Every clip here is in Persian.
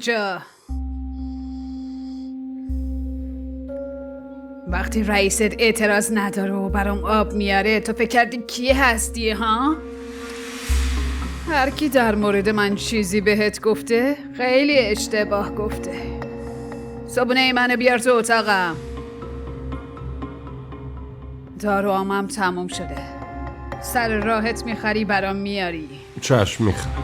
اینجا. وقتی رئیست اعتراض نداره و برام آب میاره تو فکر کردی کی هستی ها؟ هر کی در مورد من چیزی بهت گفته خیلی اشتباه گفته. صبونه منو بیار تو اتاقم. داروامم تموم شده. سر راحت میخری برام میاری. چشم میخرم.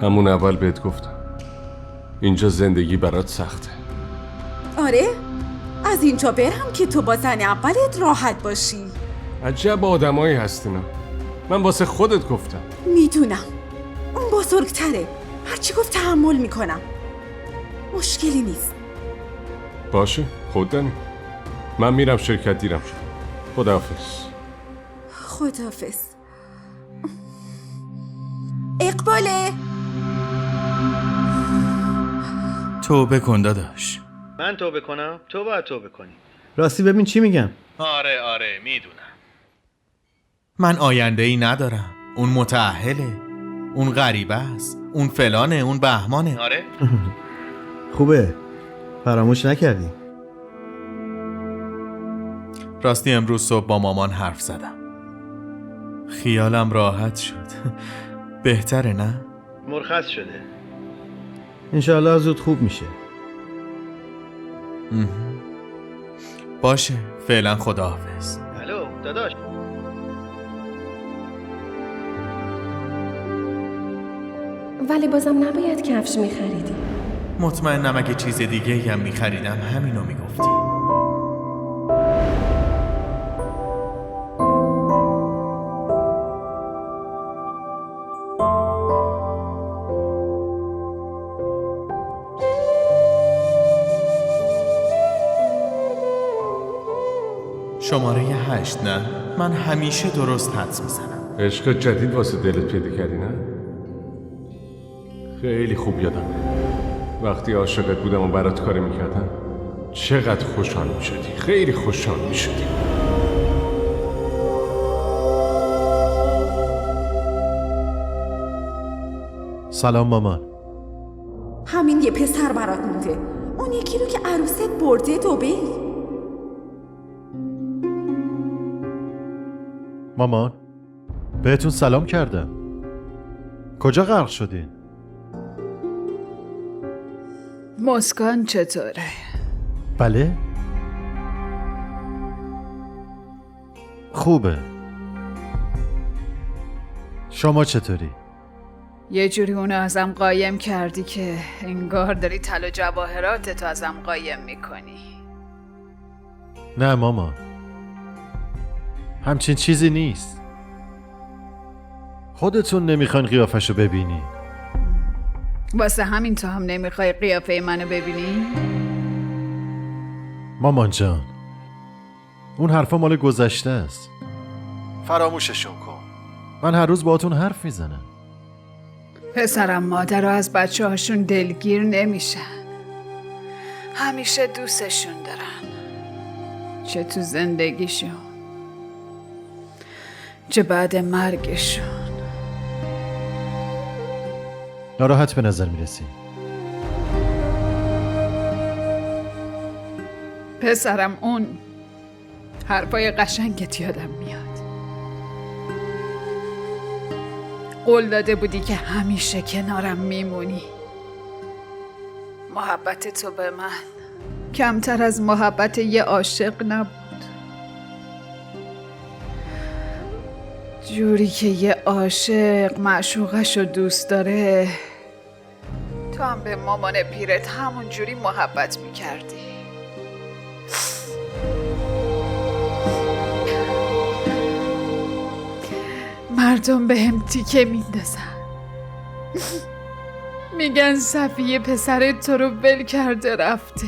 همون اول بهت گفتم اینجا زندگی برات سخته. آره؟ از اینجا برم که تو با زن اولت راحت باشی. عجب آدمایی هستینا. من واسه خودت گفتم. میدونم اون بزرگتره. هرچی گفت تحمل میکنم. مشکلی نیست. باشه خود دانی. من میرم شرکت دیرم شد. خداحافظ. خداحافظ. اقباله. توبه کن داداش. من توبه کنم؟ تو باید توبه کنی. راستی ببین چی میگم. آره میدونم. من آینده ای ندارم. اون متأهله، اون غریبه است، اون فلانه، اون بهمانه. آره؟ خوبه فراموش نکردی. راستی امروز صبح با مامان حرف زدم. خیالم راحت شد. بهتره نه؟ مرخص شده. انشاءالله زود خوب میشه. باشه فعلا خداحافظ. الو داداش. ولی بازم نباید کفش میخریدی. مطمئنم اگه چیز دیگه هم میخریدم همینو میگفتی. شماره 8 نه؟ من همیشه درست حدس میزنم. عشق جدید واسه دلت پیدا کردی نه؟ خیلی خوب یادمه وقتی عاشقت بودم و برات کاری میکردم چقدر خوشحال میشدی. خیلی خوشحال میشدی. سلام مامان. همین یه پسر برات مونده. اون یکی رو که عروست برده دبی. مامان بهتون سلام کردم. کجا غرق شدین؟ مسکان چطوره؟ بله خوبه. شما چطوری؟ یه جوری اونو ازم قایم کردی که انگار داری طلا و جواهراتتو ازم قایم میکنی. نه مامان همچین چیزی نیست. خودتون نمیخواین قیافشو ببینی. واسه همین تو هم نمیخوای قیافه منو ببینی؟ مامان جان اون حرفا مال گذشته است. فراموششون کن. من هر روز باهاتون حرف میزنم. پسرم مادر از بچه هاشون دلگیر نمیشن. همیشه دوستشون دارن. چه تو زندگیشون چه بعد مرگشون. ناراحت به نظر میرسی. پسرم اون حرفای قشنگت یادم میاد. قول داده بودی که همیشه کنارم میمونی. محبت تو به من کمتر از محبت یه عاشق نبود. جوری که یه عاشق معشوقش رو دوست داره تو هم به مامان پیرت همون جوری محبت میکردی. مردم به هم تیکه میندازن. میگن صفیه پسرت تو رو ول کرده رفته.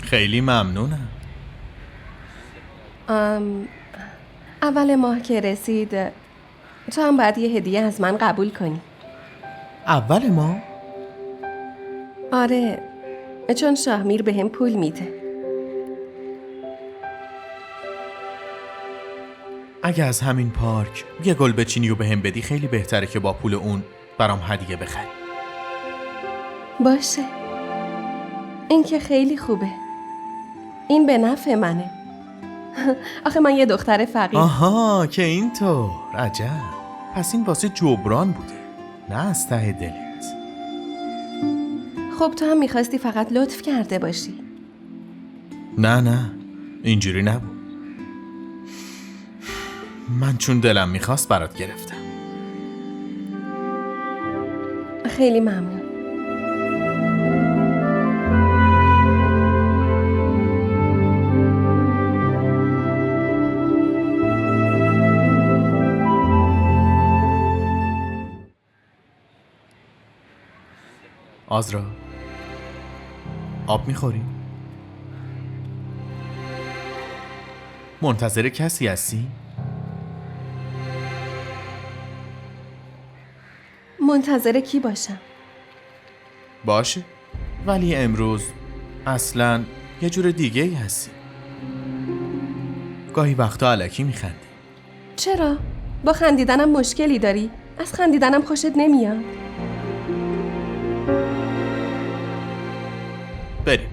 خیلی ممنونم. اول ماه که رسید تو هم باید یه هدیه از من قبول کنی. اول ما؟ آره، چون شاهمیر به هم پول میده. اگه از همین پارک یه گل بچینی و به هم بدی خیلی بهتره که با پول اون برام هدیه بخری. باشه، این که خیلی خوبه. این به نفع منه. آخه من یه دختر فقیر. آها که اینطور. عجب. پس این واسه جبران بوده، نه از ته دلت. خب تو هم میخواستی فقط لطف کرده باشی. نه اینجوری نبود. من چون دلم میخواست برات گرفتم. خیلی ممنون. آزرا، آب میخوری؟ منتظر کسی هستی؟ منتظر کی باشم؟ باشه، ولی امروز اصلاً یه جور دیگه ای هستی. گاهی وقتا الکی میخندی. چرا؟ با خندیدنم مشکلی داری؟ از خندیدنم خوشت نمیاد؟ بریم.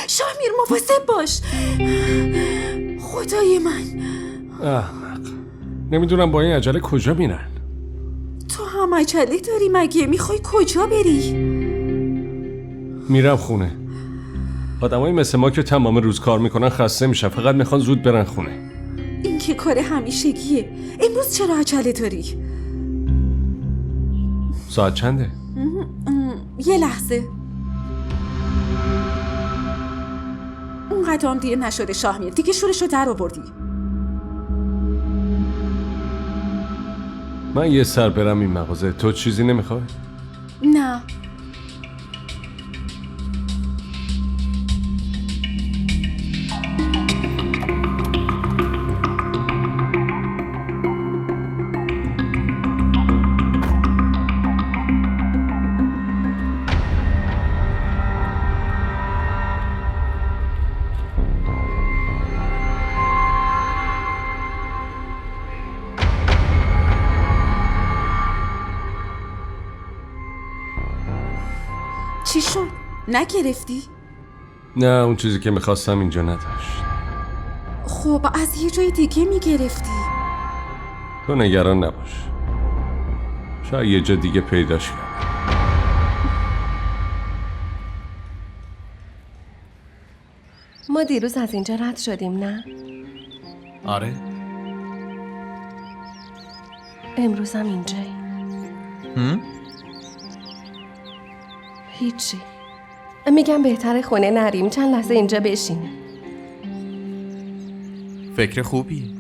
شاهمیر مواظب باش. خدای من، احمق. نمیدونم با این عجله کجا میرن. تو هم عجله داری مگه؟ میخوای کجا بری؟ میرم خونه. آدمایی مثل ما که تمام روز کار میکنن خسته میشن، فقط میخوان زود برن خونه. این که کار همیشگیه. امروز چرا عجله داری؟ ساعت چنده؟ یه لحظه. اونقدر هم دیر نشده شاهمیر، دیگه شورشو در آوردی. من یه سر برم این مغازه. تو چیزی نمیخوای؟ نه. چی شد؟ نگرفتی؟ نه، اون چیزی که میخواستم اینجا نداشت. خب از یه جای دیگه میگرفتی. تو نگران نباش، شاید یه جا دیگه پیداش کنم. ما دیروز از اینجا رد شدیم نه؟ آره. امروز هم اینجایی. هیچی. میگم بهتره خونه نریم، چند لحظه اینجا بشینیم. فکر خوبی.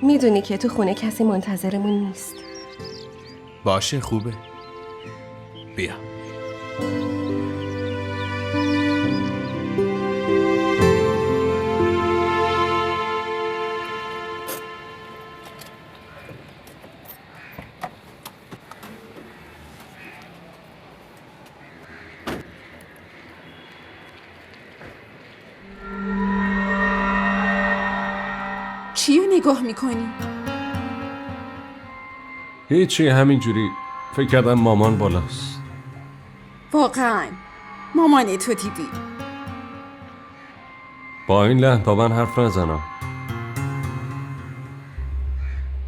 میدونی که تو خونه کسی منتظرمون نیست. باشه خوبه. بیا. چی رو نگاه میکنی؟ هیچی، همینجوری فکر کردم مامان بالاست. واقعا مامان تو دیدی؟ با این لحن با من حرف نزنا.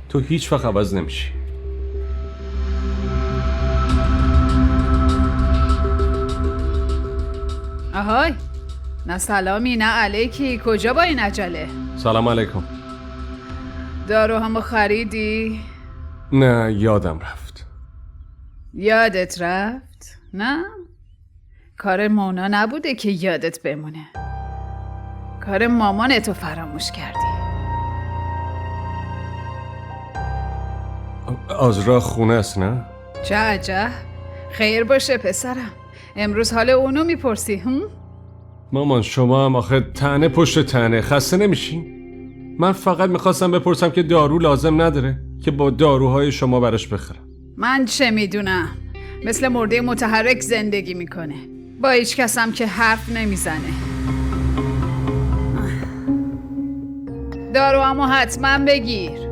تو هیچ وقت عوض نمیشی. آهای، نه سلامی نه علیکی. کجا با این عجله؟ سلام علیکم. دارو همو خریدی؟ نه یادم رفت. یادت رفت؟ نه؟ کار مونا نبوده که یادت بمونه. کار مامانتو فراموش کردی. آزرا خونه است نه؟ چه عجب. خیر باشه پسرم. امروز حال اونو میپرسی هم؟ مامان شما هم آخه تنه پشت تنه خسته نمیشین؟ من فقط میخواستم بپرسم که دارو لازم نداره که با داروهای شما براش بخرم. من چه میدونم. مثل مرده متحرک زندگی میکنه. با هیچ کسم که حرف نمیزنه. دارو همو حتما بگیر.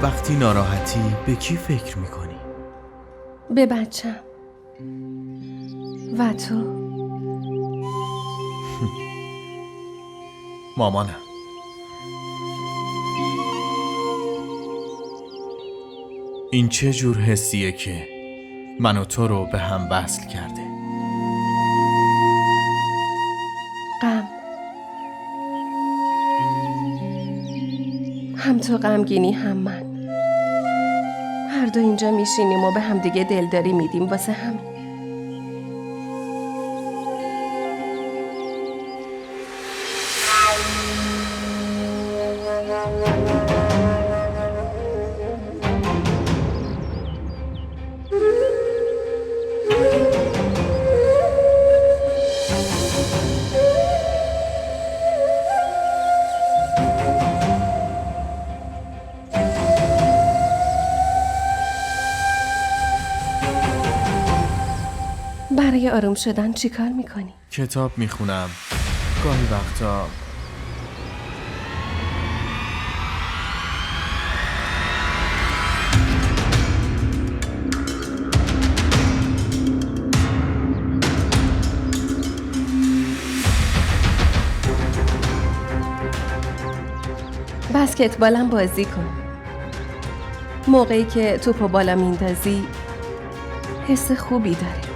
وقتی ناراحتی به کی فکر میکنی؟ به بچم. و تو؟ مامانم. این چه جور حسیه که من و تو رو به هم وصل کرده؟ غم. هم تو غمگینی هم من. هر دو اینجا میشینیم و به هم دیگه دلداری میدیم واسه همین. برای آروم شدن چی کار میکنی؟ کتاب میخونم. گاهی وقتا بسکتبالم بازی کن. موقعی که توپو بالا میندازی حس خوبی داره.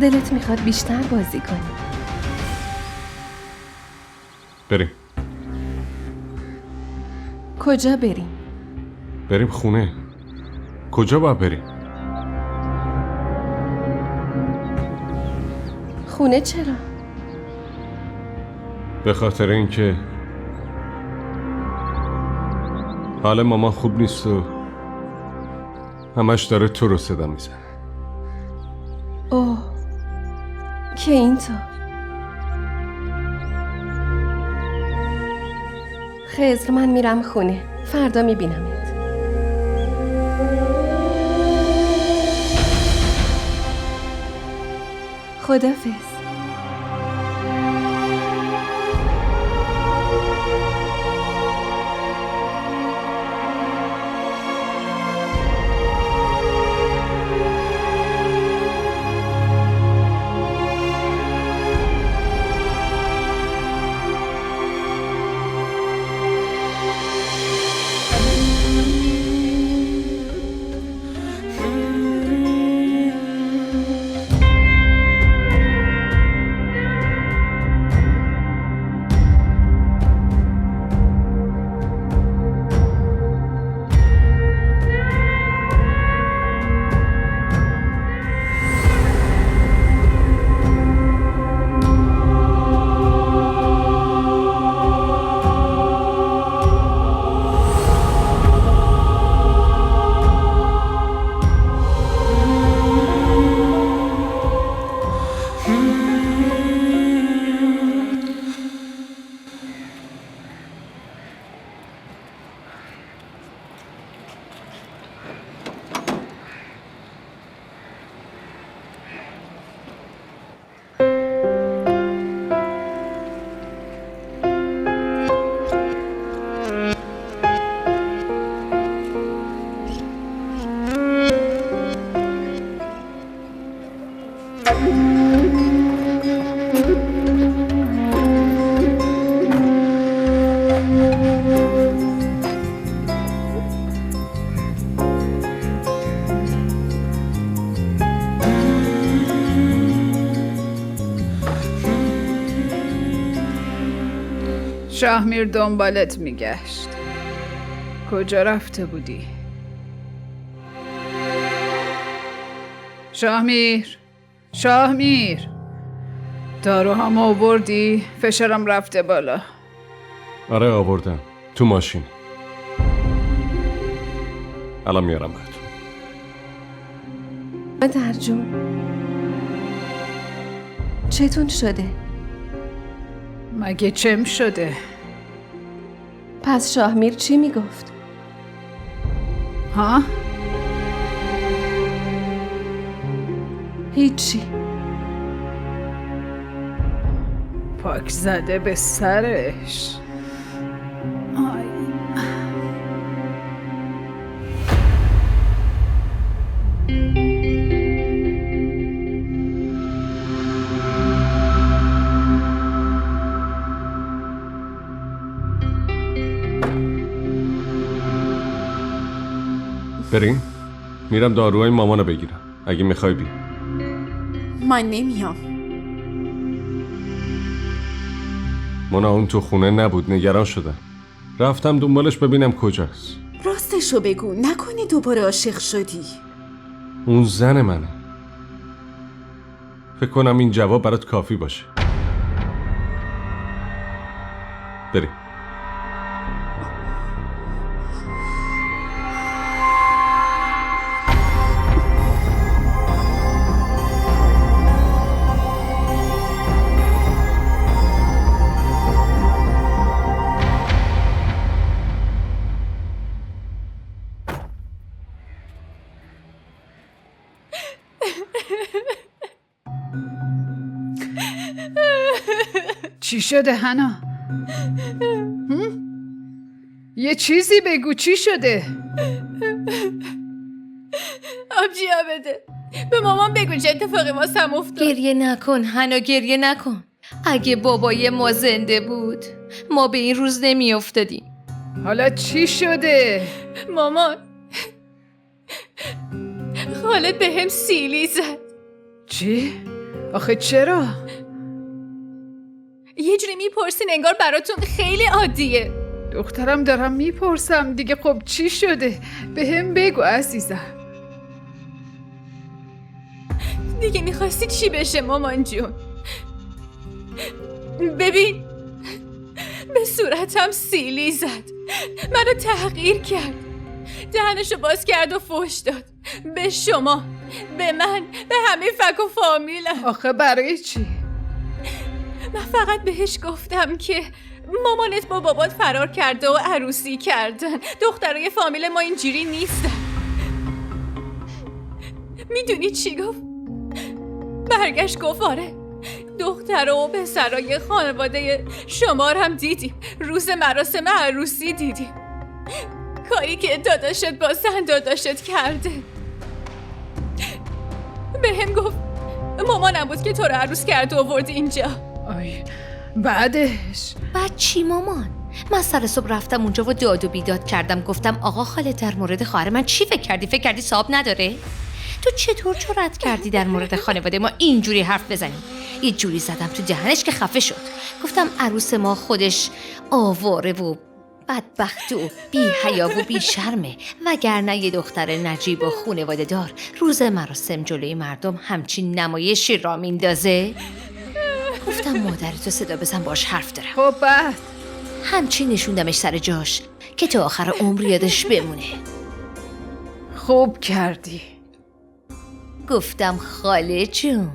دلت میخواد بیشتر بازی کنی. بریم. کجا بریم؟ بریم خونه. کجا باید بریم؟ خونه چرا؟ به خاطر اینکه حال مامان خوب نیست و همش داره تو رو صدا میزنه. اوه که اینطور. خضر من میرم خونه. فردا میبینمت. خدافظ. شاهمیر دنبالت میگشت. کجا رفته بودی؟ شاهمیر داروهامو آوردی؟ فشارم رفته بالا. آره آوردم تو ماشین. الان میارم بهتون. مادر جون چتون شده؟ مگه چم شده؟ پس شاهمیر چی میگفت؟ ها؟ هیچی. پاک زده به سرش. آی. بریم؟ میرم داروهای مامانو بگیرم. اگه میخوای بیا. من نمیام. مونا اون تو خونه نبود، نگران شدم. رفتم دنبالش ببینم کجاست. راستشو بگو، نکنی دوباره عاشق شدی؟ اون زن منه. فکر کنم این جواب برات کافی باشه. بریم. چی شده هنا؟ یه چیزی بگو، چی شده؟ آبجیا بده. به مامان بگو چه اتفاقی واسم افتاد. گریه نکن هنا، گریه نکن. اگه بابای ما زنده بود ما به این روز نمی افتادیم. حالا چی شده؟ مامان، خالد به هم سیلی زد. چی؟ آخه چرا؟ یه جوری میپرسین انگار براتون خیلی عادیه. دخترم دارم میپرسم دیگه. خب چی شده؟ به هم بگو عزیزم. دیگه میخواستی چی بشه مامان جون؟ ببین، به صورتم سیلی زد، منو تحقیر کرد، دهنشو باز کرد و فحش داد. به شما، به من، به همه فک و فامیلم. آخه برای چی؟ من فقط بهش گفتم که مامانت با بابات فرار کرده و عروسی کردن. دخترای فامیل ما اینجوری نیستن. میدونی چی گفت؟ برگشت گفت آره، دختر و پسرای خانواده شما رو هم دیدیم، روز مراسم عروسی دیدیم، کاری که داداشت با زن داداشت کرده. به هم گفت مامانم بود که تو رو عروس کرد و آورد اینجا. آی بعدش؟ بعد چی مامان؟ من سر صبح رفتم اونجا و داد و بیداد کردم. گفتم آقا خالد در مورد خواهر من چی فکر کردی؟ فکر کردی صاحب نداره؟ تو چطور جرأت کردی در مورد خانواده ما اینجوری حرف بزنی؟ یه جوری زدم تو دهنش که خفه شد. گفتم عروس ما خودش آواره و بدبخت و بی حیا و بی شرمه، وگرنه یه دختر نجیب و خانواده دار روز مراسم جلوی مردم همچین نمایشی را میندازه؟ گفتم مادرتو صدا بزن باش حرف دارم. خب بعد؟ همچین نشوندمش سر جاش که تا آخر عمر یادش بمونه. خوب کردی. گفتم خاله جون،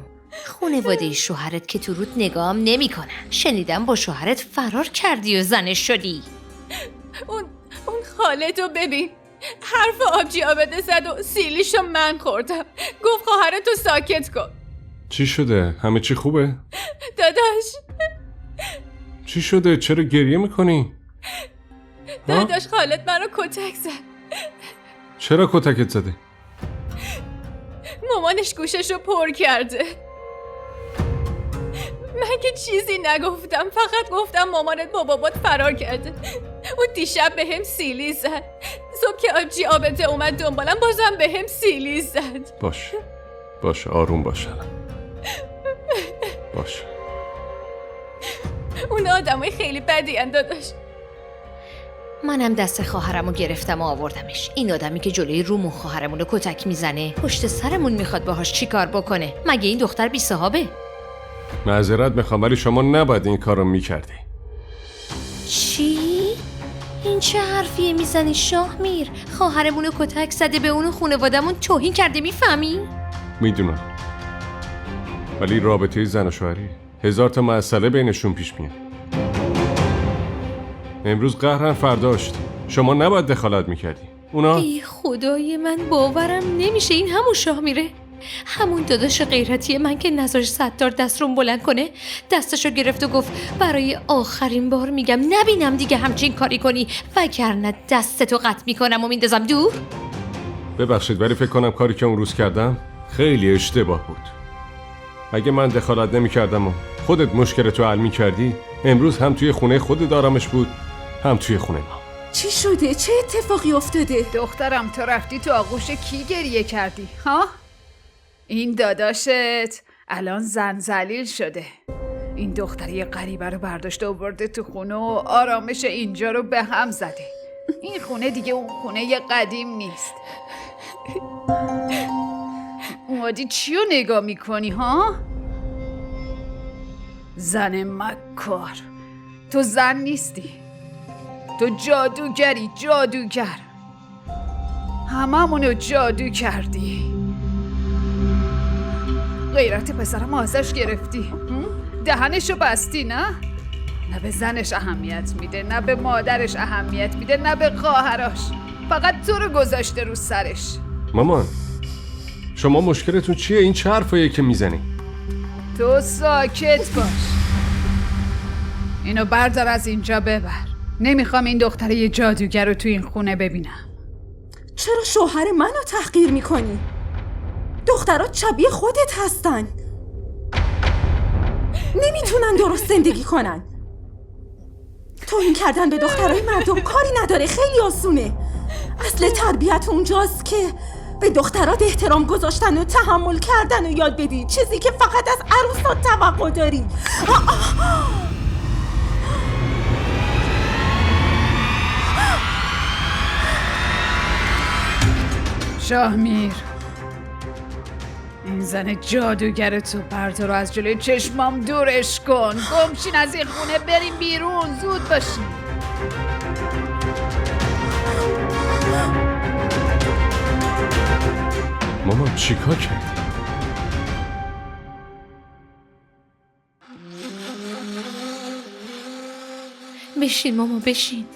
خانواده شوهرت که تو رود نگام نمی کنن. شنیدم با شوهرت فرار کردی و زنش شدی. اون خالدو ببین، حرف آبجی آبده زد و سیلیشو من خوردم. گفت خواهرتو ساکت کن. چی شده؟ همه چی خوبه؟ داداش چی شده؟ چرا گریه میکنی؟ داداش خالد منو کتک زد. چرا کتکت زده؟ مامانش گوششو پر کرده. من که چیزی نگفتم، فقط گفتم مامانت با بابات فرار کرده. اون دیشب به هم سیلی زد. صبح که آبجی آبته اومد دنبالم بازم به هم سیلی زد. باش آروم باش. باش. اون آدمای خیلی بدی داداش. منم دست خواهرمو گرفتم و آوردمش. این آدمی که جلوی رومون خواهرمونو کتک میزنه پشت سرمون میخواد باهاش چی کار بکنه؟ مگه این دختر بی صحابه؟ معذرت میخوام ولی شما نباید این کارو میکردی. چی؟ این چه حرفیه میزنی شاهمیر؟ خواهرمونو کتک زده، به اونو خانوادمون توهین کرده، میفهمی؟ میدونم، ولی رابطه زن و شوهری 1000 تا مسئله بینشون پیش میاد. امروز قهرن فرداشت، شما نباید دخالت میکردی. اونا ای خدای من، باورم نمیشه این همون شاهمیره، همون داداش غیرتی من که نذاش ستار دست رو بلند کنه. دستشو گرفت و گفت برای آخرین بار میگم نبینم دیگه همچین کاری کنی، وگرنه دستتو قطع میکنم و میندازم دور. ببخشید ولی فکر کنم کاری که اون روز کردم خیلی اشتباه بود. اگه من دخالت نمیکردم و خودت مشکلتو حل میکردی، امروز هم توی خونه خودت آرامش بود، هم توی خونه ما. چی شده؟ چه اتفاقی افتاده؟ دخترم تو رفتی تو آغوش کی گریه کردی؟ ها؟ این داداشت الان زن ذلیل شده. این دختری غریبه رو برداشته و برده تو خونه و آرامش اینجا رو به هم زده. این خونه دیگه اون خونه قدیم نیست. اومدی چی رو نگاه میکنی ها؟ زن مکار، تو زن نیستی، تو جادوگری، جادوگر. هممونو جادو کردی. غیرت پسرم ازش گرفتی، دهنشو بستی. نه به زنش اهمیت میده، نه به مادرش اهمیت میده، نه به خواهرش. فقط تو رو گذاشته رو سرش. مامان شما مشکلتون چیه؟ این چه حرفاییه که میزنی؟ تو ساکت باش. اینو بردار از اینجا ببر. نمیخوام این دختره جادوگر رو تو این خونه ببینم. چرا شوهر منو تحقیر میکنی؟ دخترات شبیه خودت هستن، نمیتونن درست زندگی کنن. توهین کردن به دخترای مردم کاری نداره، خیلی آسونه. اصل تربیت اونجاست که به دخترات احترام گذاشتن و تحمل کردن و یاد بدی، چیزی که فقط از عروسات توقع داری. شاهمیر، این زن جادوگر تو بردار از جلوی چشمام دورش کن. گمشین از این خونه، بریم بیرون، زود باشین. مامان چیکار کردی؟ بشین ماما بشین.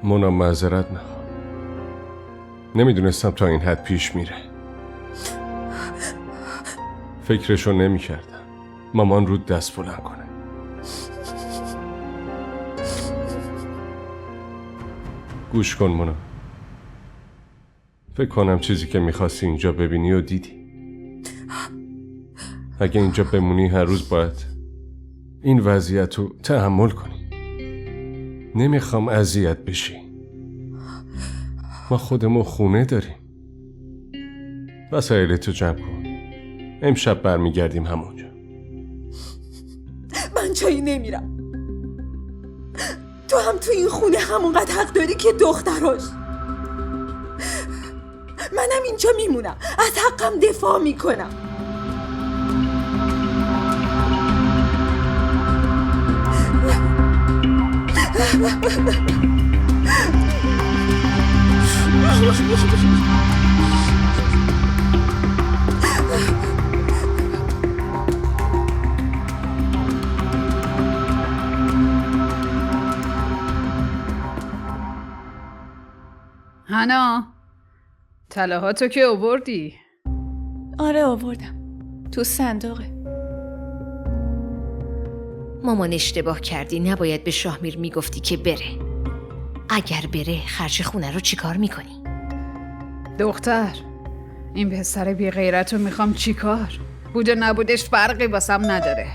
مونا معذرت میخوام، نمیدونستم تا این حد پیش میره. فکرشو نمیکردم مامان رو دست بلند کنه. گوش کن مونا، فکر کنم چیزی که میخواستی اینجا ببینی و دیدی. اگه اینجا بمونی هر روز باید این وضعیت رو تحمل کنی. نمیخوام اذیت بشی. ما خودمون خونه داریم. وسایلتو جمع کن، امشب برمیگردیم همونجا. من جایی نمیرم. تو هم تو این خونه همونقدر حق داری که دختراش. منم اینجا میمونم، از حقم دفاع میکنم. هنا طلاهاتو که آوردی؟ آره آوردم. تو صندوقه. مامان اشتباه کردی، نباید به شاهمیر میگفتی که بره. اگر بره خرج خونه رو چیکار میکنی؟ دختر این پسر بی غیرت رو میخوام چیکار؟ بود و نبودش فرقی واسم نداره.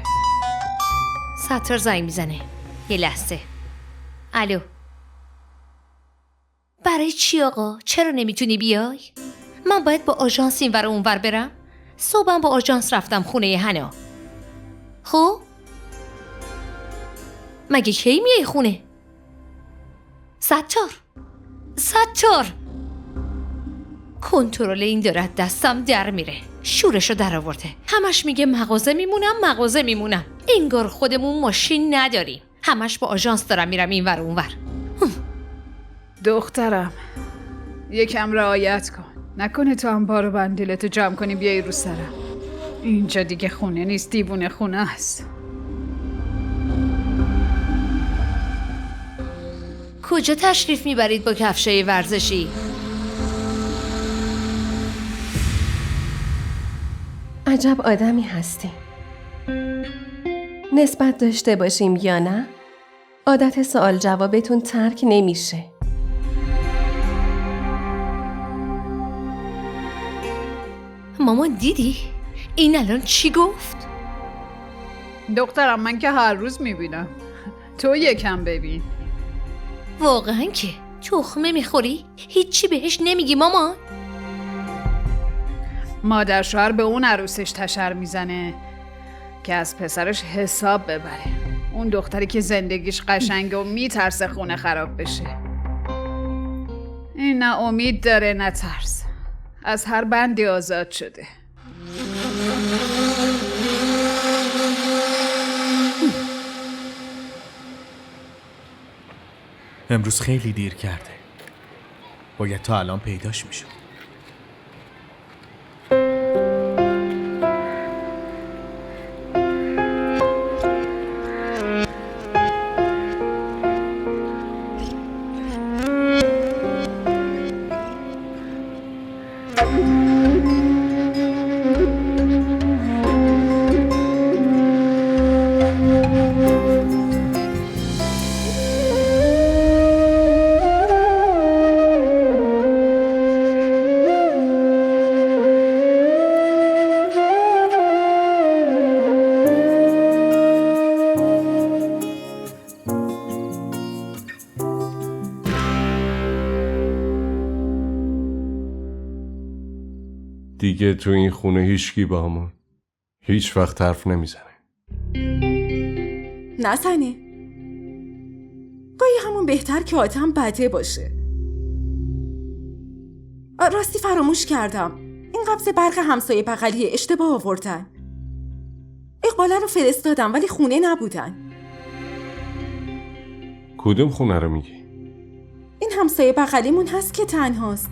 ستار زنگ میزنه. یه لحظه. الو. برای چی آقا؟ چرا نمیتونی بیای؟ من باید با آژانس اینور و اونور برم؟ صبحم با آژانس رفتم خونه هنا. خب؟ مگه کی میای خونه؟ ستار کنترل این دارد دستم در میره. شورشو در آورده. همش میگه مغازه میمونم. انگار خودمون ماشین نداریم. همش با آژانس دارم میرم اینور و اونور. دخترم یکم رعایت کن. نکنه تو هم بارو بندیلتو جمع کنی بیای رو سرم. اینجا دیگه خونه نیست، دیوونه خونه است. کجا تشریف میبرید با کفشای ورزشی؟ عجب آدمی هستی. نسبت داشته باشیم یا نه، عادت سوال جوابتون ترک نمیشه. مامان دیدی؟ این الان چی گفت؟ دخترم من که هر روز میبینم. تو یکم ببین. واقعا که تخمه میخوری؟ هیچی بهش نمیگی مامان؟ مادر شوهر به اون عروسش تشر میزنه که از پسرش حساب ببره. اون دختری که زندگیش قشنگه و میترسه خونه خراب بشه. این نه امید داره نه ترس. از هر بندی آزاد شده. امروز خیلی دیر کرده. باید تا الان پیداش میشد. دیگه تو این خونه هیچکی با همون هیچ وقت حرف نمیزنه. نزنه. گاهی همون بهتر که آدم بده باشه. راستی فراموش کردم، این قبض برق همسایه بغلی اشتباه آوردن. اقباله رو فرستادم ولی خونه نبودن. کدوم خونه رو میگی؟ این همسایه بغلیمون هست که تنهاست.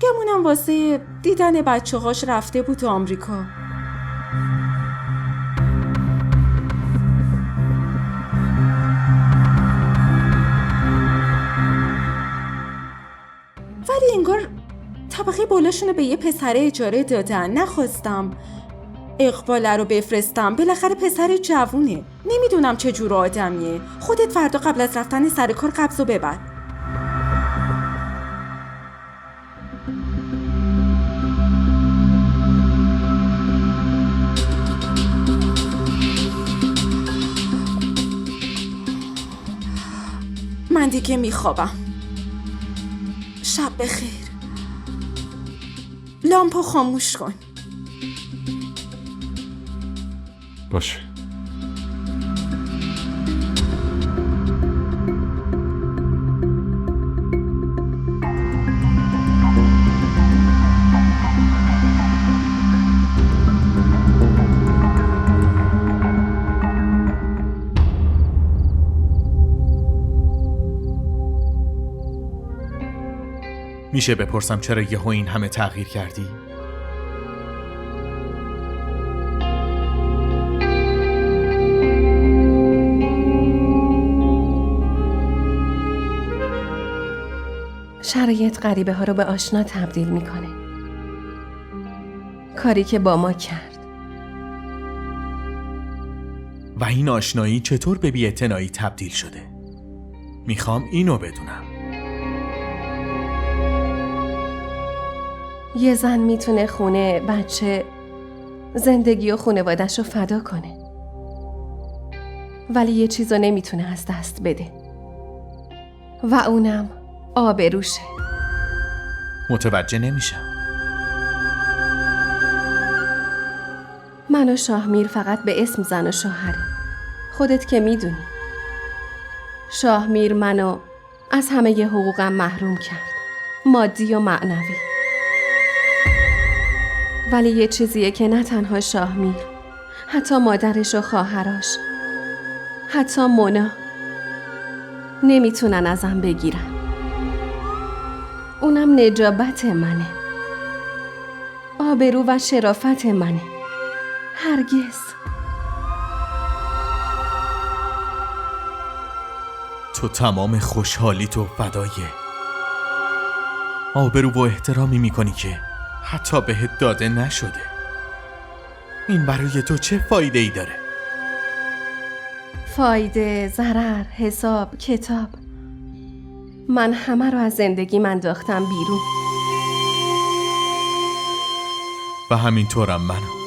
گمونم واسه دیدن بچه‌هاش رفته بود آمریکا. ولی انگار طبقه بالاشونو به یه پسر اجاره دادن. نخواستم اقباله رو بفرستم. بالاخره پسر جوونه. نمیدونم چه جور آدمیه. خودت فردا قبل از رفتن سر کار قبضو ببر. من دیگه میخوابم. شب بخیر. لامپو خاموش کن. باشه. میشه بپرسم چرا یهو این همه تغییر کردی؟ شرایط غریبه ها رو به آشنا تبدیل میکنه. کاری که با ما کرد. و این آشنایی چطور به بی‌اعتنایی تبدیل شده؟ میخوام اینو بدونم. یه زن میتونه خونه، بچه، زندگی و خانواده‌شو فدا کنه. ولی یه چیزو نمیتونه از دست بده. و اونم آبروشه. متوجه نمیشم. من و شاهمیر فقط به اسم زن و شوهره. خودت که میدونی. شاهمیر منو از همه ی حقوقم محروم کرد. مادی و معنوی. ولی یه چیزیه که نه تنها شاهمیر، حتی مادرش و خواهرش، حتی مونا نمیتونن ازم بگیرن. اونم نجابت منه. آبرو و شرافت منه. هرگز. تو تمام خوشحالی تو فدای آبرو و احترامی میکنی که حتی بهت داده نشده. این برای تو چه فایده ای داره؟ فایده، ضرر، حساب، کتاب. من همه رو از زندگی انداختم بیرون. و همینطورم منم.